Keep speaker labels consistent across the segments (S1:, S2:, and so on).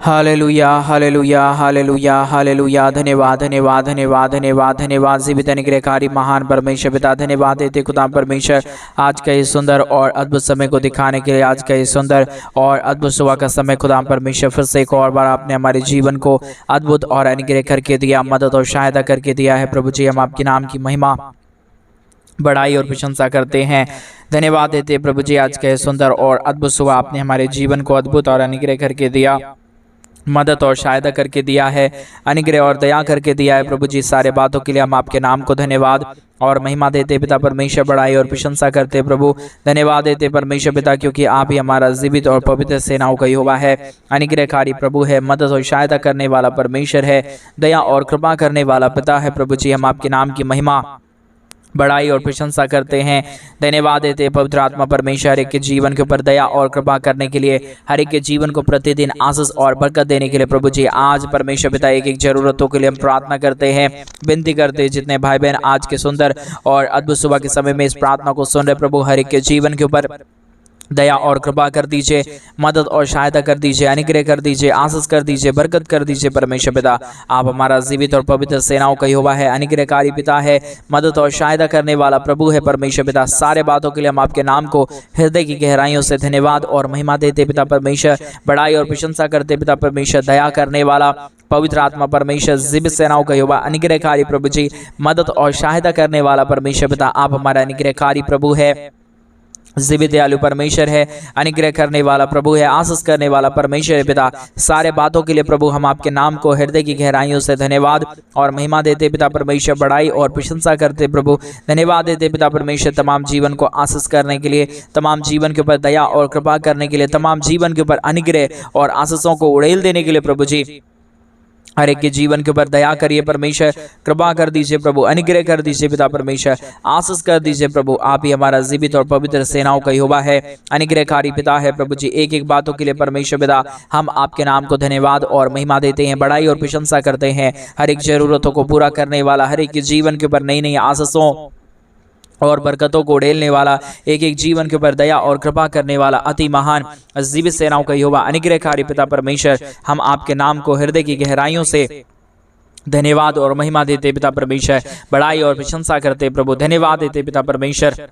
S1: Hallelujah hallelujah hallelujah hallelujah. धन्यवाद धन्यवाद धन्यवाद धन्यवाद धन्यवाद। जीवित अनुग्रहकारी महान परमेश्वर पिता, धन्यवाद देते खुदा परमेश्वर आज का ये सुंदर और अद्भुत समय को दिखाने के लिए, आज का ये सुंदर और अद्भुत सुबह का समय खुदा परमेश्वर फिर से एक और बार आपने हमारे जीवन को अद्भुत और अनुग्रह करके दिया, मदद और सहायता करके दिया है। प्रभु जी, हम आपके नाम की महिमा, बड़ाई और प्रशंसा करते हैं, धन्यवाद देते हैं प्रभु जी। आज का ये सुंदर और अद्भुत सुबह आपने हमारे जीवन को अद्भुत और अनुग्रह करके दिया, मदद और सहायता करके दिया है, अनुग्रह और दया करके दिया है। प्रभु जी, सारे बातों के लिए हम आपके नाम को धन्यवाद और महिमा देते पिता परमेश्वर, बड़ाई और प्रशंसा करते प्रभु। धन्यवाद देते परमेश्वर पिता, क्योंकि आप ही हमारा जीवित और पवित्र सेनाओं का यहोवा है, अनुग्रहकारी प्रभु है, मदद और सहायता करने वाला परमेश्वर है, दया और कृपा करने वाला पिता है। प्रभु जी, हम आपके नाम की महिमा, बड़ाई और प्रशंसा करते हैं, धन्यवाद देते हैं पवित्र आत्मा परमेश्वर हर एक के जीवन के ऊपर दया और कृपा करने के लिए, हर एक के जीवन को प्रतिदिन आशीष और बरकत देने के लिए। प्रभु जी, आज परमेश्वर पिता एक एक जरूरतों के लिए हम प्रार्थना करते हैं, विनती करते हैं। जितने भाई बहन आज के सुंदर और अद्भुत सुबह के समय में इस प्रार्थना को सुन रहे प्रभु, हर एक के जीवन के ऊपर दया और कृपा कर दीजिए, मदद और सहायता कर दीजिए, अनुग्रह कर दीजिए, आशीष कर दीजिए, बरकत कर दीजिए। परमेश्वर पिता, आप हमारा जीवित और पवित्र सेनाओं का यहोवा है, अनुग्रहकारी पिता है, मदद और सहायता करने वाला प्रभु है। परमेश्वर पिता, सारे बातों के लिए हम आपके नाम को हृदय की गहराइयों से धन्यवाद और महिमा देते पिता परमेश्वर, बड़ाई और प्रशंसा करते पिता परमेश्वर, दया करने वाला पवित्र आत्मा परमेश्वर, जीवित सेनाओं का यहोवा, अनुग्रहकारी प्रभु जी, मदद और सहायता करने वाला परमेश्वर पिता, आप हमारा अनुग्रहकारी प्रभु है, जीवित दयालु परमेश्वर है, अनुग्रह करने वाला प्रभु है, आशीष करने वाला परमेश्वर है पिता। सारे बातों के लिए प्रभु हम आपके नाम को हृदय की गहराइयों से धन्यवाद और महिमा देते पिता परमेश्वर, बड़ाई और प्रशंसा करते प्रभु। धन्यवाद देते पिता परमेश्वर तमाम जीवन को आशीष करने के लिए, तमाम जीवन के ऊपर दया और कृपा करने के लिए, तमाम जीवन के ऊपर अनुग्रह और आशीषों को उड़ेल देने के लिए। प्रभु जी, हर एक के जीवन के ऊपर दया करिए परमेश्वर, कृपा कर दीजिए प्रभु, अनुग्रह कर दीजिए पिता परमेश्वर, आशीष कर दीजिए प्रभु। आप ही हमारा जीवित और पवित्र सेनाओं का यहोवा है, अनुग्रहकारी पिता है। प्रभु जी, एक एक बातों के लिए परमेश्वर पिता हम आपके नाम को धन्यवाद और महिमा देते हैं, बड़ाई और प्रशंसा करते हैं। हर एक जरूरतों को पूरा करने वाला, हर एक के जीवन के ऊपर नई नई आशीषों और बरकतों को उड़ेलने वाला, एक एक जीवन के ऊपर दया और कृपा करने वाला, अति महान जीवित सेनाओं का यहोवा, अनुग्रहकारी पिता परमेश्वर, हम आपके नाम को हृदय की गहराइयों से धन्यवाद और महिमा देते पिता परमेश्वर, बड़ाई और प्रशंसा करते प्रभु। धन्यवाद देते पिता परमेश्वर,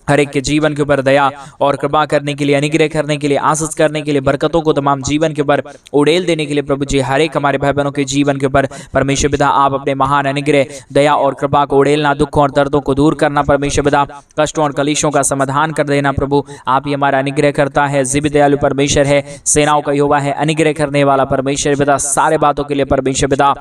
S1: हर एक के जीवन के ऊपर दया और कृपा करने के लिए, अनुग्रह करने के लिए, आशीष करने के लिए, बरकतों को तमाम जीवन के ऊपर उड़ेल देने के लिए। प्रभु जी, हर एक हमारे भाई बहनों के जीवन के ऊपर परमेश्वर पिता आप अपने महान अनुग्रह, दया और कृपा को उड़ेलना, दुखों और दर्दों को दूर करना परमेश्वर पिता, कष्टों और कलेशों का समाधान कर देना प्रभु। आप ही हमारा अनुग्रह करता है, जीवित दयालु परमेश्वर है, सेनाओं का यहोवा है, अनुग्रह करने वाला परमेश्वर पिता। सारे बातों के लिए परमेश्वर पिता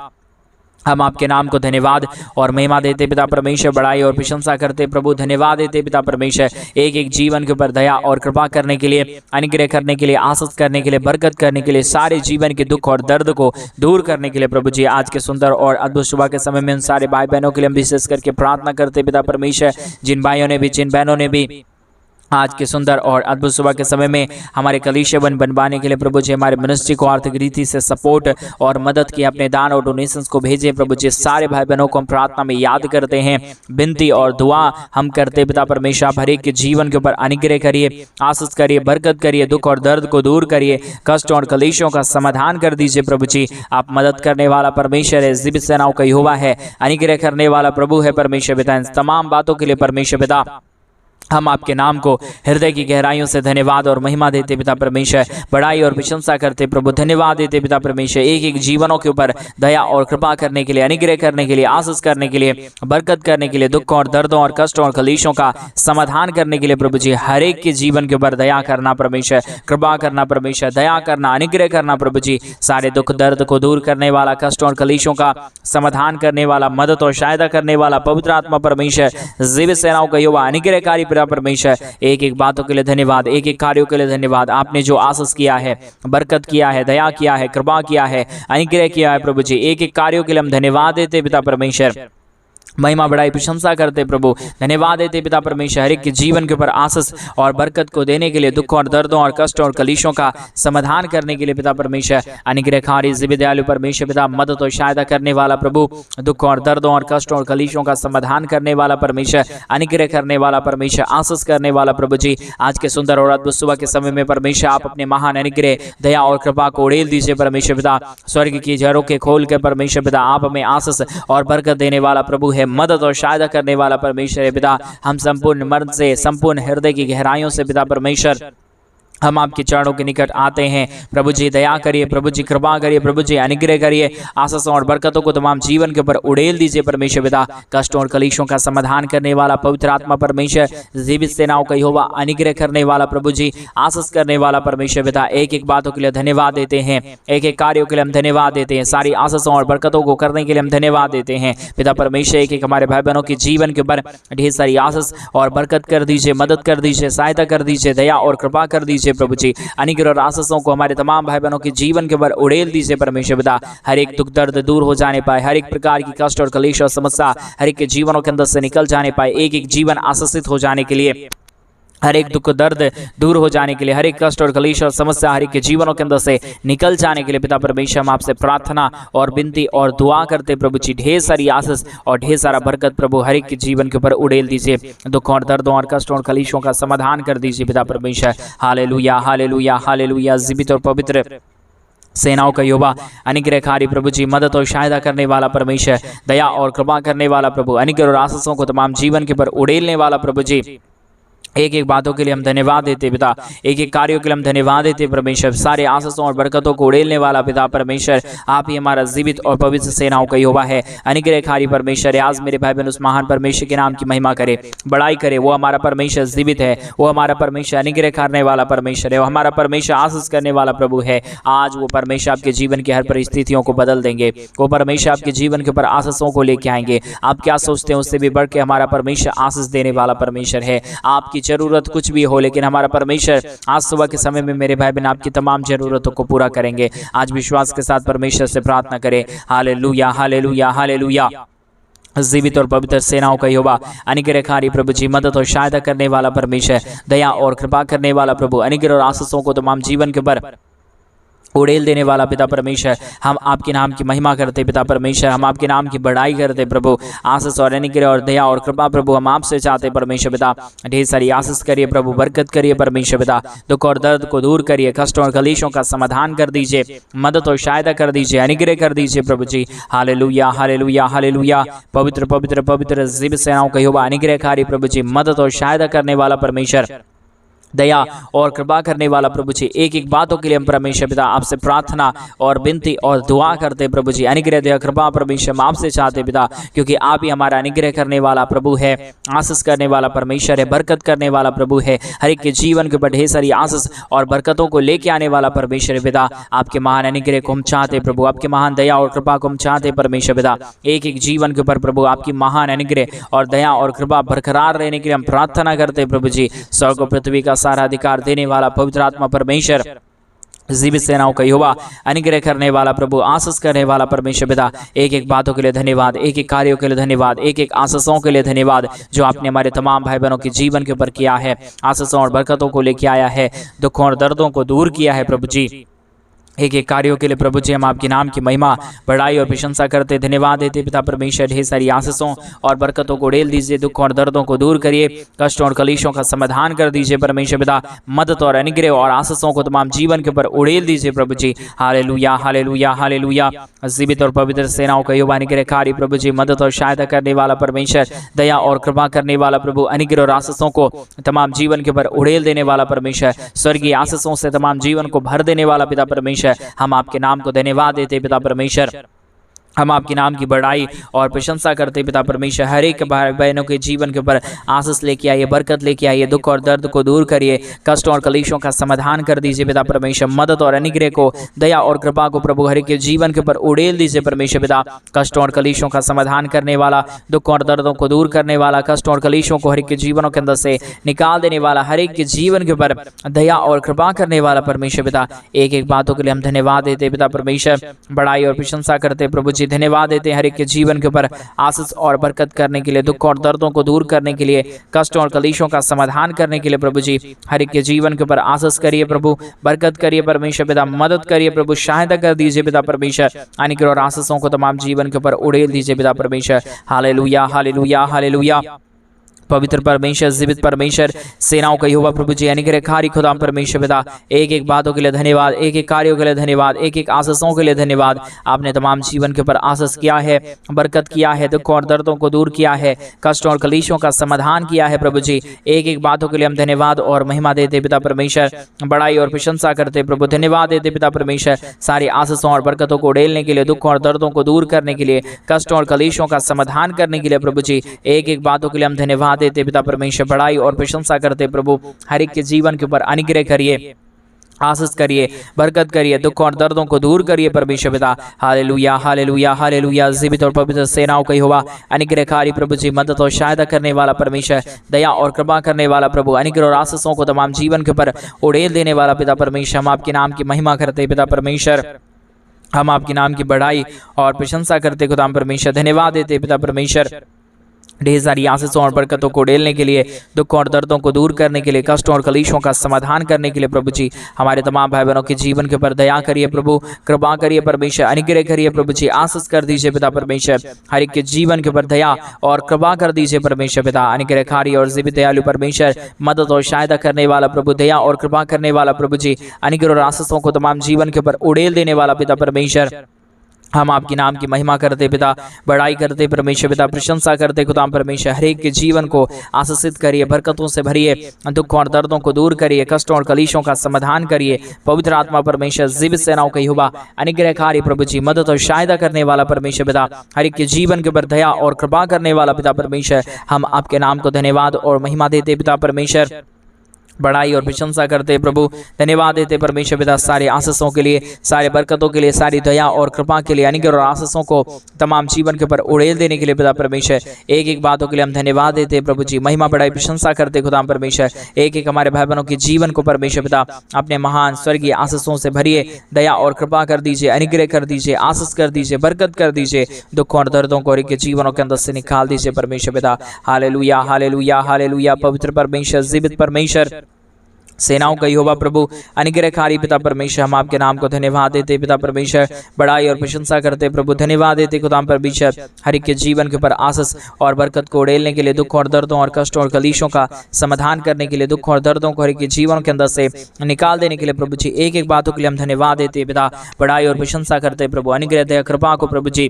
S1: हम आपके नाम को धन्यवाद और महिमा देते पिता परमेश्वर, बड़ाई और प्रशंसा करते प्रभु। धन्यवाद देते पिता परमेश्वर, एक एक जीवन के ऊपर दया और कृपा करने के लिए, अनुग्रह करने के लिए, आशीष करने के लिए, बरकत करने के लिए, सारे जीवन के दुख और दर्द को दूर करने के लिए। प्रभु जी, आज के सुंदर और अद्भुत सुबह के समय में उन सारे भाई बहनों के लिए हम विशेष करके प्रार्थना करते पिता परमेश्वर, जिन भाइयों ने भी, जिन बहनों ने भी आज के सुंदर और अद्भुत सुबह के समय में हमारे कलीसिया बनवाने के लिए प्रभु जी, हमारे मिनिस्ट्री को आर्थिक रीति से सपोर्ट और मदद की, अपने दान और डोनेशंस को भेजे प्रभु जी। सारे भाई बहनों को हम प्रार्थना में याद करते हैं, विनती और दुआ हम करते पिता परमेश्वर, आप हर एक के जीवन के ऊपर अनुग्रह करिए, आशीष करिए, बरकत करिए, दुख और दर्द को दूर करिए, कष्ट और कलेशों का समाधान कर दीजिए प्रभु जी। आप मदद करने वाला परमेश्वर है, जीवित सेनाओं का यहोवा है, अनुग्रह करने वाला प्रभु है परमेश्वर पिता। इन तमाम बातों के लिए परमेश्वर पिता हम आपके नाम को हृदय की गहराइयों से धन्यवाद और महिमा देते पिता परमेश्वर, बड़ाई और प्रशंसा करते प्रभु। धन्यवाद देते पिता परमेश्वर, एक एक जीवनों के ऊपर दया और कृपा करने के लिए, अनुग्रह करने के लिए, आशीष करने के लिए, बरकत करने के लिए, दुखों और दर्दों और कष्टों और कलेशों का समाधान करने के लिए। प्रभु जी, हर एक के जीवन के ऊपर दया करना परमेश्वर, कृपा करना परमेश्वर, दया करना, अनुग्रह करना प्रभु जी। सारे दुख दर्द को दूर करने वाला, कष्टों और कलेशों का समाधान करने वाला, मदद और सहायता करने वाला पवित्र आत्मा परमेश्वर, जीवित सेनाओं का यहोवा, अनुग्रहकारी परमेश्वर, एक एक बातों के लिए धन्यवाद, एक एक कार्यों के लिए धन्यवाद। आपने जो आशीष किया है, बरकत किया है, दया किया है, कृपा किया है, अनुग्रह किया है प्रभु जी, एक एक कार्यों के लिए हम धन्यवाद देते पिता परमेश्वर। महिमा बढ़ाई प्रशंसा करते प्रभु, धन्यवाद देते पिता परमेश्वर हर एक के जीवन के ऊपर आशीष और बरकत को देने के लिए, दुखों और दर्दों और कष्टों और कलीशों का समाधान करने के लिए पिता परमेश्वर अनुग्रहकारी जिम्मेदारी परमेश्वर पिता, मदद और सहायता करने वाला प्रभु, दुखों और दर्दों और कष्टों और कलीशों का समाधान करने वाला परमेश्वर, अनुग्रह करने वाला परमेश्वर, आशीष करने वाला प्रभु जी, आज के सुंदर और अद्भुत सुबह के समय में परमेश्वर आप अपने महान अनुग्रह, दया और कृपा को उड़ेल दीजिए परमेश्वर पिता। स्वर्ग की झरोखे खोल के परमेश्वर पिता आप हमें आशीष और बरकत देने वाला प्रभु है, मदद और सहायता करने वाला परमेश्वर है पिता। हम संपूर्ण मन से, संपूर्ण हृदय की गहराइयों से पिता परमेश्वर हम आपके चरणों के निकट आते हैं प्रभु जी। दया करिए प्रभु जी, कृपा करिए प्रभु जी, अनुग्रह करिए, आशीषों और बरकतों को तमाम जीवन के ऊपर उड़ेल दीजिए परमेश्वर पिता। कष्टों और कलीशों का समाधान करने वाला पवित्र आत्मा परमेश्वर, जीवित सेनाओं का यहोवा, अनुग्रह करने वाला प्रभु जी, आशीष करने वाला परमेश्वर पिता, एक एक बातों के लिए धन्यवाद देते हैं, एक एक कार्यों के लिए हम धन्यवाद देते हैं, सारी आशीषों और बरकतों को करने के लिए हम धन्यवाद देते हैं पिता परमेश्वर। एक एक हमारे भाई बहनों के जीवन के ऊपर ढेर सारी आशीष और बरकत कर दीजिए, मदद कर दीजिए, सहायता कर दीजिए, दया और कृपा कर दीजिए प्रभु जी। अनुग्रह और आशीषों को हमारे तमाम भाई बहनों के जीवन के ऊपर उड़ेल दीजिए परमेश्वर पिता। हर एक दुख दर्द दूर हो जाने पाए, हर एक प्रकार की कष्ट और कलेश और समस्या हर एक के जीवनों के अंदर से निकल जाने पाए, एक एक जीवन आशीषित हो जाने के लिए, हर एक दुख दर्द दूर हो जाने के लिए, हर एक कष्ट और कलेश और समस्या हर एक के जीवनों के अंदर से निकल जाने के लिए पिता परमेश्वर हम आपसे प्रार्थना और विनती और दुआ करते प्रभु जी। ढेर सारी आशीष और ढेर सारा बरकत प्रभु हर एक के जीवन के ऊपर उड़ेल दीजिए, दुखों और दर्दों और कष्टों और कलेशों का समाधान कर दीजिए पिता परमेश्वर। Hallelujah hallelujah hallelujah. जीवित और पवित्र सेनाओं का यहोवा, अनुग्रहकारी प्रभु जी, मदद और सहायता करने वाला परमेश्वर, दया और कृपा करने वाला प्रभु, अनुग्रह और आशीषों को तमाम जीवन के ऊपर उड़ेलने वाला प्रभु जी। एक एक बातों के लिए हम धन्यवाद देते पिता, एक एक कार्यों के लिए हम धन्यवाद देते परमेश्वर। सारे आशीषों और बरकतों को उड़ेलने वाला पिता परमेश्वर आप ही हमारा जीवित और पवित्र सेनाओं का यहोवा है, अनुग्रहकारी परमेश्वर। आज मेरे भाई बहन उस महान परमेश्वर के नाम की महिमा करे, बड़ाई करे। वो हमारा परमेश्वर जीवित है, वो हमारा परमेश्वर अनुग्रह करने वाला परमेश्वर है, वो हमारा परमेश्वर आशीष करने वाला प्रभु है। आज वो परमेश्वर आपके जीवन की हर परिस्थितियों को बदल देंगे, वो परमेश्वर आपके जीवन के ऊपर आशीषों को लेके आएंगे। आप क्या सोचते हैं उससे भी बढ़ के हमारा परमेश्वर आशीष देने वाला परमेश्वर है। आपकी जरूरत कुछ भी हो, लेकिन हमारा परमेश्वर आज सुबह के समय में मेरे भाई बहन आपकी तमाम जरूरतों को पूरा करेंगे। आज विश्वास के साथ परमेश्वर से प्रार्थना करें। Hallelujah hallelujah hallelujah. जीवित और पवित्र सेनाओं का यहोवा, अनुग्रहकारी प्रभु जी, मदद और सहायता करने वाला परमेश्वर, दया और कृपा करने वाला प्रभु, अनुग्रह और आशीषों को तमाम जीवन के ऊपर उड़ेल देने वाला पिता परमेश्वर, हम आपके नाम की महिमा करते पिता परमेश्वर, हम आपके नाम की बड़ाई करते प्रभु। आशीष और अनुग्रह और दया और कृपा प्रभु हम आपसे चाहते परमेश्वर पिता। ढेर सारी आशीष करिए प्रभु, बरकत करिए परमेश्वर पिता, दुख और दर्द को दूर करिए, कष्टों और कलेशों का समाधान कर दीजिए, मदद और सहायता कर दीजिए, अनुग्रह कर दीजिए प्रभु जी। Hallelujah hallelujah hallelujah. पवित्र पवित्र पवित्र जीवित सेनाओं का यहोवा, अनुग्रहकारी प्रभु जी, मदद और सहायता करने वाला परमेश्वर, दया और कृपा करने वाला प्रभु जी। एक एक बातों के लिए हम परमेश्वर पिता आपसे प्रार्थना और विनती और दुआ करते प्रभु जी। अनुग्रह दया कृपा परमेश्वर हम आपसे चाहते पिता, क्योंकि आप ही हमारा अनुग्रह करने वाला प्रभु है, आशीष करने वाला परमेश्वर है, बरकत करने वाला प्रभु है। हर एक के जीवन के ऊपर ढेर सारी आशीष और बरकतों को लेके आने वाला परमेश्वर है पिता। आपके महान अनुग्रह को हम चाहते प्रभु, आपके महान दया और कृपा को हम चाहते परमेश्वर पिता। एक एक जीवन के ऊपर प्रभु आपकी महान अनुग्रह और दया और कृपा बरकरार रहने के लिए हम प्रार्थना करते प्रभु जी। स्वर्ग और पृथ्वी का सारा अधिकार देने वाला पवित्र आत्मा परमेश्वर, जीवित सेनाओं का यहोवा, अनुग्रह करने वाला प्रभु, आशीष करने वाला परमेश्वर पिता। एक एक बातों के लिए धन्यवाद, एक एक कार्यों के लिए धन्यवाद, एक एक आशीषों के लिए धन्यवाद जो आपने हमारे तमाम भाई बहनों के जीवन के ऊपर किया है। आशीषों और बरकतों को लेके आया है, दुखों और दर्दों को दूर किया है प्रभु जी। एक एक कार्यों के लिए प्रभु जी हम आपके नाम की महिमा, बड़ाई और प्रशंसा करते धन्यवाद देते पिता परमेश्वर। ढेर सारी आशीषों और बरकतों को उड़ेल दीजिए, दुखों और दर्दों को दूर करिए, कष्टों और कलेशों का समाधान कर दीजिए परमेश्वर पिता। मदद और अनुग्रह और आशीषों को तमाम जीवन के ऊपर उड़ेल दीजिए प्रभु जी। Hallelujah hallelujah hallelujah. जीवित और पवित्र सेनाओं का यहोवा, अनुग्रहकारी प्रभु जी, मदद और सहायता करने वाला परमेश्वर, दया और कृपा करने वाला प्रभु, अनुग्रह और आशीषों को तमाम जीवन के ऊपर उड़ेल देने वाला परमेश्वर, स्वर्गीय आशीषों से तमाम जीवन को भर देने वाला पिता परमेश्वर। हम आपके नाम को धन्यवाद देते पिता परमेश्वर, हम आपके नाम की बड़ाई और प्रशंसा करते पिता परमेश्वर। हर एक भाई बहनों के जीवन के ऊपर आशीष लेके आइए, बरकत लेके आइए, दुख और दर्द को दूर करिए, कष्टों और कलेशों का समाधान कर दीजिए पिता परमेश्वर। मदद और अनुग्रह को, दया और कृपा को प्रभु हर एक के जीवन के ऊपर उड़ेल दीजिए परमेश्वर पिता। कष्टों और कलेशों का समाधान करने वाला, दुख और दर्दों को दूर करने वाला, कष्टों और कलेशों को हर एक के जीवनों के अंदर से निकाल देने वाला, हर एक के जीवन के ऊपर दया और कृपा करने वाला परमेश्वर पिता। एक एक बातों के लिए हम धन्यवाद देते पिता परमेश्वर, बड़ाई और प्रशंसा करते प्रभु जी। जी धन्यवाद देते हैं हर एक के जीवन के ऊपर आशीष और बरकत करने के लिए, दुख और दर्दों को दूर करने के लिए, कष्टों और कलेशों का समाधान करने के लिए प्रभु जी हर एक के जीवन के ऊपर आशीष करिए प्रभु, बरकत करिए परमेश्वर पिता, मदद करिए प्रभु, सहायता कर दीजिए पिता परमेश्वर, अनुग्रह और आशीषों को तमाम जीवन के ऊपर उड़ेल दीजिए पिता परमेश्वर। Hallelujah hallelujah hallelujah. पवित्र परमेश्वर, जीवित परमेश्वर, सेनाओं का यहोवा प्रभु जी अनुग्रहकारी खुदा परमेश्वर पिता, एक एक बातों के लिए धन्यवाद, एक एक कार्यों के लिए धन्यवाद, एक एक आशीषों के लिए धन्यवाद। आपने तमाम जीवन के ऊपर आशीष किया है, बरकत किया है, दुख और दर्दों को दूर किया है, कष्टों और कलेशों का समाधान किया है प्रभु जी। एक एक बातों के लिए हम धन्यवाद और महिमा देते पिता परमेश्वर, बड़ाई और प्रशंसा करते प्रभु, धन्यवाद देते पिता परमेश्वर, सारी आशीषों और बरकतों को उड़ेलने के लिए, दुख और दर्दों को दूर करने के लिए, कष्टों और कलेशों का समाधान करने के लिए प्रभु जी। एक एक बातों के लिए हम धन्यवाद देते पिता परमेश्वर, बड़ाई और प्रशंसा करते प्रभु, हर एक के जीवन के ऊपर अनुग्रह करिए, आशीष करिए, बरकत करिए, दुख और दर्दों को दूर करिए परमेश्वर पिता। Hallelujah hallelujah hallelujah. जीवित और पवित्र सेनाओं का यहोवा अनुग्रहकारी प्रभु जी, मदद और सहायता करने वाला परमेश्वर, दया और कृपा करने वाला प्रभु, अनुग्रह और आशीषों को तमाम जीवन के ऊपर उड़ेल देने वाला पिता परमेश्वर, हम आपके नाम की महिमा करते पिता परमेश्वर, हम आपके नाम की बढ़ाई और प्रशंसा करते खुदा परमेश्वर, धन्यवाद देते पिता परमेश्वर, ढेर सारी आशीषों और बरकतों को उड़ेलने के लिए, दुख और दर्दों को दूर करने के लिए, कष्टों और कलेशों का समाधान करने के लिए प्रभु जी हमारे तमाम भाई बहनों के जीवन के ऊपर दया करिए प्रभु, कृपा करिए परमेश्वर, अनुग्रह करिए प्रभु जी, आशीष कर दीजिए पिता परमेश्वर, हर एक के जीवन के ऊपर दया और कृपा कर दीजिए परमेश्वर पिता, अनुग्रहकारी और जीवित दयालु परमेश्वर, मदद और सहायता करने वाला प्रभु, दया और कृपा करने वाला प्रभु जी, अनुग्रह और आशीषों को तमाम जीवन के ऊपर उड़ेल देने वाला पिता परमेश्वर, हम आपके नाम की महिमा करते पिता, बड़ाई करते परमेश्वर पिता, प्रशंसा करते खुदा परमेश्वर, हर एक के जीवन को आशीषित करिए, बरकतों से भरिए, दुख और दर्दों को दूर करिए, कष्टों और कलेशों का समाधान करिए। पवित्र आत्मा परमेश्वर, जीवित सेनाओं का यहोवा अनुग्रहकारी प्रभु जी, मदद और सहायता करने वाला परमेश्वर पिता, हर एक के जीवन के ऊपर दया और कृपा करने वाला पिता परमेश्वर, हम आपके नाम को धन्यवाद और महिमा देते पिता परमेश्वर, बड़ाई और प्रशंसा करते प्रभु, धन्यवाद देते परमेश्वर पिता, सारे आशीषों के लिए, सारे बरकतों के लिए, सारी दया और कृपा के लिए, अनुग्रह और आशीषों को तमाम जीवन के ऊपर उड़ेल देने के लिए पिता परमेश्वर, एक एक बातों के लिए हम धन्यवाद देते प्रभु जी, महिमा बड़ाई प्रशंसा करते खुदा परमेश्वर, एक एक हमारे भाई बहनों के जीवन को परमेश्वर पिता अपने महान स्वर्गीय आशीषों से भरिए, दया और कृपा कर दीजिए, अनुग्रह कर दीजिए, आशीष कर दीजिए, बरकत कर दीजिए, दुख और दर्दों को के जीवनों के अंदर से निकाल दीजिए परमेश्वर पिता। Hallelujah hallelujah hallelujah. पवित्र परमेश्वर, जीवित परमेश्वर, सेनाओं का यहोवा प्रभु, अनुग्रहकारी पिता परमेश्वर, हम आपके नाम को धन्यवाद देते पिता परमेश्वर, बड़ाई और प्रशंसा करते प्रभु, धन्यवाद देते खुदा परमेश्वर, हर एक के जीवन के ऊपर आशीष और बरकत को उड़ेलने के लिए, दुख और दर्दों और कष्टों और कलेशों का समाधान करने के लिए, दुख और दर्दों को हर एक के जीवन के अंदर से निकाल देने के लिए प्रभु जी, एक एक बातों के लिए हम धन्यवाद देते पिता, बड़ाई और प्रशंसा करते प्रभु, अनुग्रह दया कृपा को प्रभु जी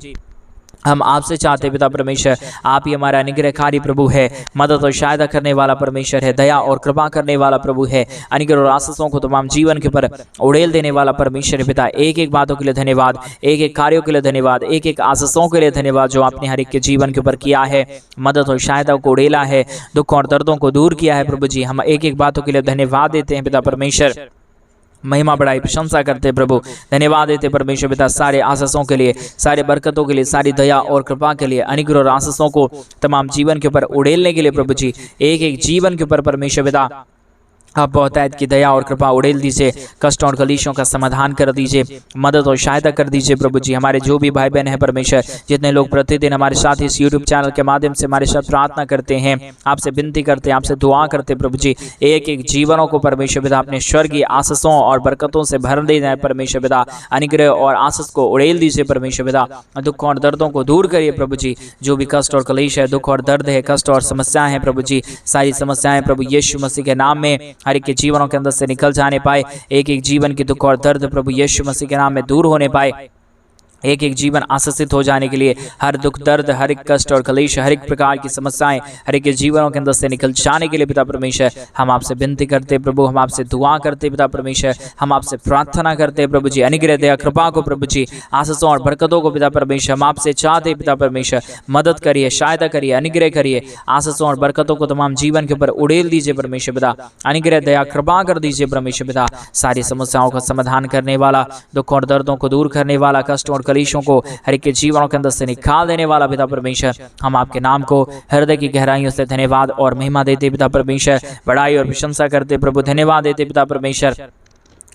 S1: हम आपसे चाहते पिता परमेश्वर, आप ही हमारा अनुग्रहकारी प्रभु है, मदद और सहायता करने वाला परमेश्वर है, दया और कृपा करने वाला प्रभु है, अनुग्रह और आशीषों को तमाम जीवन के ऊपर उड़ेल देने वाला परमेश्वर पिता, एक एक बातों के लिए धन्यवाद, एक एक कार्यों के लिए धन्यवाद, एक एक आशीषों के लिए धन्यवाद जो आपने हर एक के जीवन के ऊपर किया है, मदद और सहायता को उड़ेला है, दुख और दर्दों को दूर किया है प्रभु जी, हम एक एक बातों के लिए धन्यवाद देते हैं पिता परमेश्वर, महिमा बढ़ाई प्रशंसा करते प्रभु, धन्यवाद देते परमेश्वर पिता, सारे आशीषों के लिए, सारे बरकतों के लिए, सारी दया और कृपा के लिए, अनुग्रह और आशीषों को तमाम जीवन के ऊपर उड़ेलने के लिए प्रभु जी, एक एक जीवन के ऊपर परमेश्वर पिता आप बहुतायत की दया और कृपा उड़ेल दीजिए, कष्टों और कलेशों का समाधान कर दीजिए, मदद और सहायता कर दीजिए प्रभु जी। हमारे जो भी भाई बहन हैं परमेश्वर, जितने लोग प्रतिदिन हमारे साथ इस यूट्यूब चैनल के माध्यम से हमारे साथ प्रार्थना करते हैं, आपसे विनती करते हैं, आपसे दुआ करते प्रभु जी, एक एक जीवनों को परमेश्वर पिता अपने स्वर्गीय आशीषों और बरकतों से भर दे जाए परमेश्वर पिता, अनुग्रह और आशीष को उड़ेल दीजिए परमेश्वर पिता, दुख और दर्दों को दूर करिए प्रभु जी, जो भी कष्ट और कलेश है, दुख और दर्द है, कष्ट और समस्याएं हैं प्रभु जी, सारी समस्याएं प्रभु यीशु मसीह के नाम में हर एक के जीवनों के अंदर से निकल जाने पाए, एक एक जीवन की दुख और दर्द प्रभु यीशु मसीह के नाम में दूर होने पाए, एक एक जीवन आशीषित हो जाने के लिए, हर दुख दर्द, हर एक कष्ट और कलेश, हर एक प्रकार की समस्याएं हर एक के जीवनों के अंदर से निकल जाने के लिए पिता परमेश्वर हम आपसे विनती करते प्रभु, हम आपसे दुआ करते पिता परमेश्वर, हम आपसे प्रार्थना करते प्रभु जी, अनुग्रह दया कृपा को प्रभु जी, आशीषों और बरकतों को पिता परमेश्वर हम आपसे चाहते पिता परमेश्वर, मदद करिए, सहायता करिए, अनुग्रह करिए, आशीषों और बरकतों को तमाम जीवन के ऊपर उड़ेल दीजिए परमेश्वर पिता, अनुग्रह दया कृपा कर दीजिए परमेश्वर पिता, सारी समस्याओं का समाधान करने वाला, दुख और दर्दों को दूर करने वाला, कष्ट और कलेशों को हर एक के जीवनों के अंदर से निकाल देने वाला पिता परमेश्वर, हम आपके नाम को हृदय की गहराइयों से धन्यवाद और महिमा देते पिता परमेश्वर, बड़ाई और प्रशंसा करते प्रभु, धन्यवाद देते पिता परमेश्वर,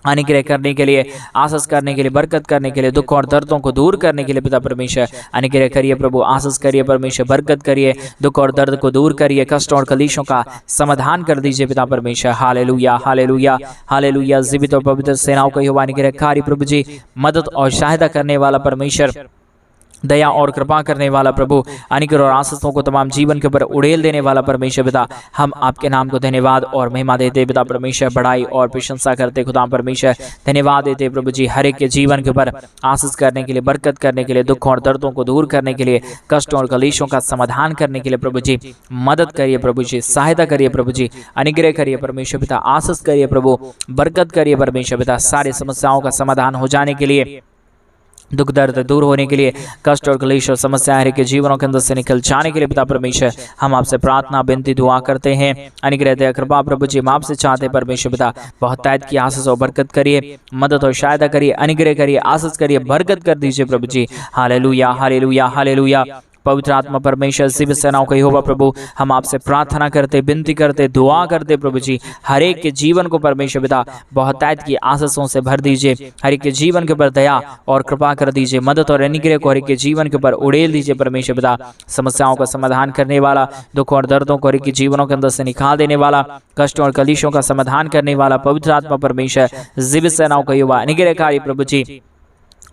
S1: अनुग्रह करने के लिए, आशीष करने के लिए, बरकत करने के लिए, दुख और दर्दों को दूर करने के लिए पिता परमेश्वर अनुग्रह करिए प्रभु, आशीष करिए परमेश्वर, बरकत करिए, दुख और दर्द को दूर करिए, कष्ट और कलेशों का समाधान कर दीजिए पिता परमेश्वर। Hallelujah hallelujah hallelujah. जीवित और पवित्र सेनाओं का यहोवा अनुग्रहकारी प्रभु जी, मदद और सहायता करने वाला परमेश्वर, दया और कृपा करने वाला प्रभु, अनुग्रह और आशीषों को तमाम जीवन के ऊपर उड़ेल देने वाला परमेश्वर पिता, हम आपके नाम को धन्यवाद और महिमा देते पिता परमेश्वर, बड़ाई और प्रशंसा करते खुदा परमेश्वर, धन्यवाद देते प्रभु जी, हर एक के जीवन के ऊपर आशीष करने के लिए, बरकत करने के लिए, दुख और दर्दों को दूर करने के लिए, कष्टों और कलेशों का समाधान करने के लिए प्रभु जी मदद करिए प्रभु जी, सहायता करिए प्रभु जी, अनुग्रह करिए परमेश्वर पिता, आशीष करिए प्रभु, बरकत करिए परमेश्वर पिता, सारी समस्याओं का समाधान हो जाने के लिए, दुख दर्द दूर होने के लिए, कष्ट और क्लेश और समस्याएं के जीवनों के अंदर से निकल जाने के लिए पिता परमेश्वर, हम आपसे प्रार्थना विनती दुआ करते हैं। अनुग्रह दया कृपा प्रभु जी, हम आपसे चाहते हैं परमेश्वर पिता, बहुत तायद की आशीष और बरकत करिए, मदद और सहायता करिए, अनुग्रह करिए, आशीष करिए, बरकत कर दीजिए प्रभु जी। Hallelujah hallelujah hallelujah. पवित्र आत्मा परमेश्वर शिव सेनाओं का यहोवा प्रभु, हम आपसे प्रार्थना करते, विनती करते, दुआ करते प्रभु जी, हर एक के जीवन को परमेश्वर पिता बहुतायत की आशीषों से भर दीजिए, हर एक के जीवन के ऊपर दया और कृपा कर दीजिए, मदद और अनुग्रह को हर एक के जीवन के ऊपर उड़ेल दीजिए परमेश्वर पिता, समस्याओं का समाधान करने वाला, दुख और दर्दों को हर एक के जीवनों के अंदर से निकाल देने वाला, कष्टों और कलेशों का समाधान करने वाला पवित्र आत्मा परमेश्वर शिव सेनाओं का यहोवा अनुग्रहकारी प्रभु जी,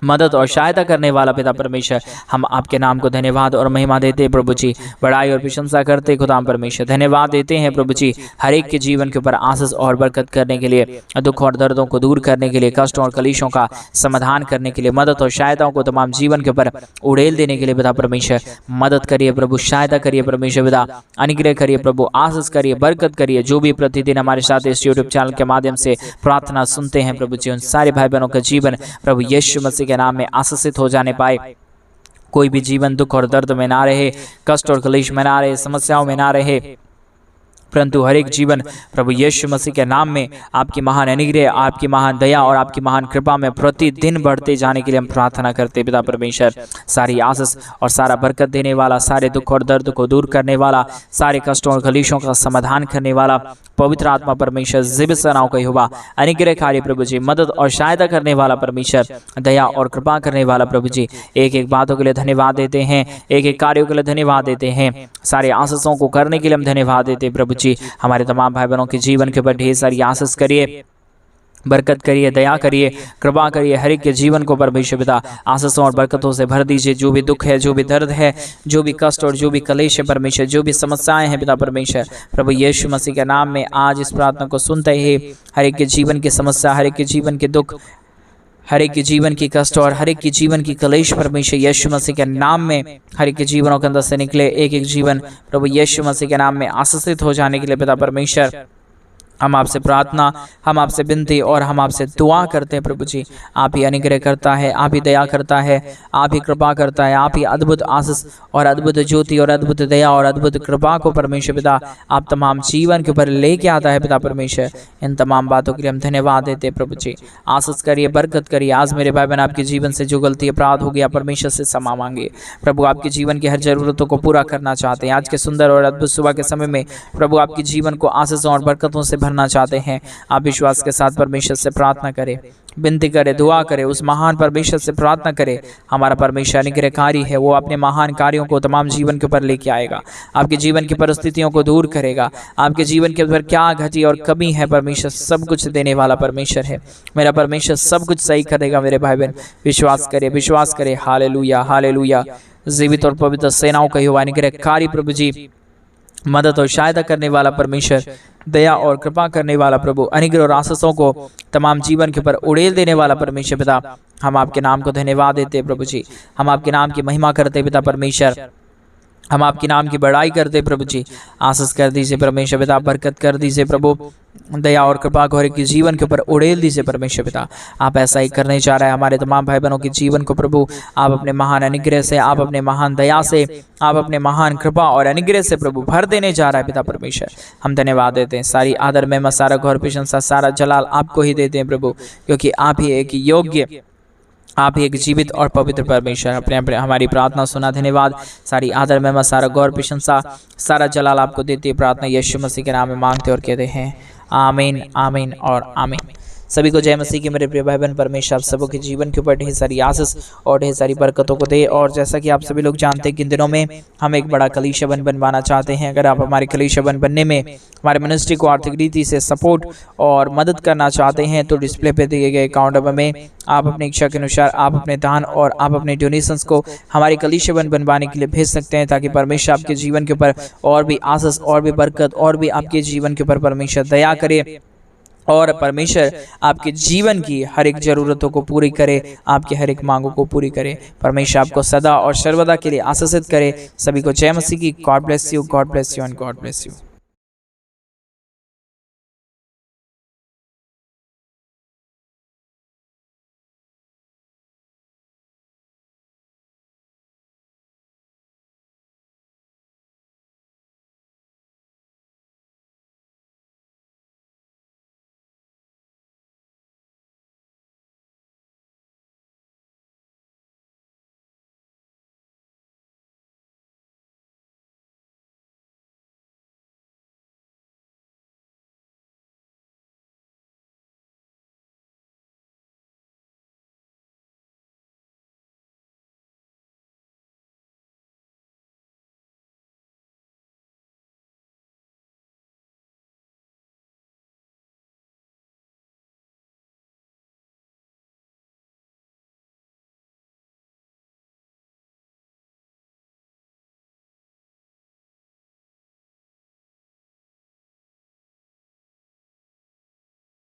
S1: मदद और सहायता करने वाला पिता परमेश्वर, हम आपके नाम को धन्यवाद और महिमा देते हैं प्रभु जी, बड़ाई और प्रशंसा करते खुदा परमेश्वर, धन्यवाद देते हैं प्रभु जी, हर एक के जीवन के ऊपर आशीष और बरकत करने के लिए, दुख और दर्दों को दूर करने के लिए, कष्टों और कलेशों का समाधान करने के लिए, मदद और सहायताओं को तमाम जीवन के ऊपर उड़ेल देने के लिए पिता परमेश्वर, मदद करिए प्रभु, सहायता करिए परमेश्वर पिता, अनुग्रह करिए प्रभु, आशीष करिए, बरकत करिए। जो भी प्रतिदिन हमारे साथ इस यूट्यूब चैनल के माध्यम से प्रार्थना सुनते हैं प्रभु जी, उन सारे भाई बहनों का जीवन प्रभु यीशु मसीह के नाम में आशीषित हो जाने पाए, कोई भी जीवन दुख और दर्द में ना रहे, कष्ट और क्लेश में ना रहे, समस्याओं में ना रहे, परंतु हर एक जीवन प्रभु यीशु मसीह के नाम में आपकी महान अनुग्रह, आपकी महान दया और आपकी महान कृपा में प्रतिदिन बढ़ते जाने के लिए हम प्रार्थना करते पिता परमेश्वर। सारी आशीष और सारा बरकत देने वाला, सारे दुख और दर्द को दूर करने वाला, सारे कष्टों और कलेशों का समाधान करने वाला पवित्र आत्मा परमेश्वर शिव सेनाओं का यहोवा अनुग्रहकारी प्रभु जी, मदद और सहायता करने वाला परमेश्वर, दया और कृपा करने वाला प्रभु जी, एक एक बातों के लिए धन्यवाद देते हैं, एक एक कार्यों के लिए धन्यवाद देते हैं, सारे आशीषों को करने के लिए हम धन्यवाद देते हैं प्रभु जी। हमारे तमाम भाई बहनों के जीवन के ऊपर ढेर सारी आशीष करिए, बरकत करिए, दया करिए, कृपा करिए, हर एक के जीवन को परमेश्वर पिता आशीषों और बरकतों से भर दीजिए। जो भी दुख है, जो भी दर्द है, जो भी कष्ट और जो भी कलेश है परमेश्वर, जो भी समस्याएं हैं पिता परमेश्वर, प्रभु यीशु मसीह के नाम में आज इस प्रार्थना को सुनते ही हर एक के जीवन की समस्या, हर एक के जीवन के दुख, हर एक के जीवन की कष्ट और हर एक के जीवन की कलेश परमेश्वर यीशु मसीह के नाम में हर एक के जीवनों के अंदर से निकले, एक एक जीवन प्रभु यीशु मसीह के नाम में आशीषित हो जाने के लिए पिता परमेश्वर, हम आपसे प्रार्थना, हम आपसे विनती और हम आपसे दुआ करते हैं प्रभु जी। आप ही अनुग्रह करता है, आप ही दया करता है, आप ही कृपा करता है, आप ही अद्भुत आशीष और अद्भुत ज्योति और अद्भुत दया और अद्भुत कृपा को परमेश्वर पिता आप तमाम जीवन के ऊपर लेके आता है पिता परमेश्वर। इन तमाम बातों के लिए हम धन्यवाद देते हैं प्रभु जी। आशीष करिए, बरकत करिए। आज मेरे भाई बहन आपके जीवन से जो गलती अपराध हो गया परमेश्वर से क्षमा मांगिए प्रभु, आपके जीवन की हर जरूरतों को पूरा करना चाहते हैं। आज के सुंदर और अद्भुत सुबह के समय में प्रभु आपके जीवन को आशीषों और बरकतों से भरना चाहते हैं। आप विश्वास के साथ परमेश्वर से प्रार्थना करें, विनती करें, दुआ करें, उस महान परमेश्वर से प्रार्थना करें। हमारा परमेश्वर अनुग्रहकारी है, वो अपने महान कार्यों को तमाम जीवन के ऊपर लेके आएगा, आपके जीवन की परिस्थितियों को दूर करेगा। आपके जीवन के ऊपर क्या घटी और कमी है, परमेश्वर सब कुछ देने वाला परमेश्वर है। मेरा परमेश्वर सब कुछ सही करेगा। मेरे भाई बहन विश्वास करें, विश्वास करें। Hallelujah hallelujah. जीवित और पवित्र सेनाओं का यहोवा अनुग्रहकारी प्रभु जी, मदद और सहायता करने वाला परमेश्वर, दया और कृपा करने वाला प्रभु, अनुग्रह और आशीषों को तमाम जीवन के ऊपर उड़ेल देने वाला परमेश्वर पिता, हम आपके नाम को धन्यवाद देते हैं प्रभु जी। हम आपके नाम की महिमा करते पिता परमेश्वर, हम आपके नाम की बड़ाई करते प्रभु जी। आशीष कर दीजिए परमेश्वर पिता, बरकत कर दीजिए प्रभु, दया और कृपा को हर एक जीवन के ऊपर उड़ेल दीजिए परमेश्वर पिता। आप ऐसा ही करने जा रहे हैं हमारे तमाम भाई बहनों के जीवन को प्रभु। आप अपने महान अनुग्रह से, आप अपने महान दया से, आप अपने महान कृपा और अनुग्रह से प्रभु भर देने जा रहा है पिता परमेश्वर। हम धन्यवाद देते हैं। सारी आदर महिमा, सारा गौर प्रशंसा, सारा जलाल आपको ही देते हैं प्रभु, क्योंकि आप ही एक योग्य, आप ही एक जीवित और पवित्र परमेश्वर। अपने हमारी प्रार्थना सुना, धन्यवाद। सारी आदर महिमा, सारा गौर प्रशंसा, सारा जलाल आपको देती है। प्रार्थना यीशु मसीह के नाम में मांगते और कहते हैं आमीन, आमीन और आमीन। सभी को जय मसीह की मेरे प्रिय भाई बहन। परमेश्वर आप सबों के जीवन के ऊपर ढेर सारी आशीष और ढेर सारी बरकतों को दे। और जैसा कि आप सभी लोग जानते हैं कि इन दिनों में हम एक बड़ा कलीसिया बनवाना चाहते हैं। अगर आप हमारे कलीसिया बनने में हमारे मिनिस्ट्री को आर्थिक रीति से सपोर्ट और मदद करना चाहते हैं तो डिस्प्ले पे दिए गए अकाउंट नंबर में आप अपनी इच्छा के अनुसार आप अपने दान और आप अपने डोनेशंस को हमारे कलीसिया बनवाने के लिए भेज सकते हैं, ताकि परमेश्वर आपके जीवन के ऊपर और भी आशीष और भी बरकत और भी आपके जीवन के ऊपर परमेश्वर दया करे और परमेश्वर आपके जीवन की हर एक ज़रूरतों को पूरी करे, आपके हर एक मांगों को पूरी करे। परमेश्वर आपको सदा और सर्वदा के लिए आशीषित करे। सभी को जय मसीह की। God bless you, God bless you and God bless you.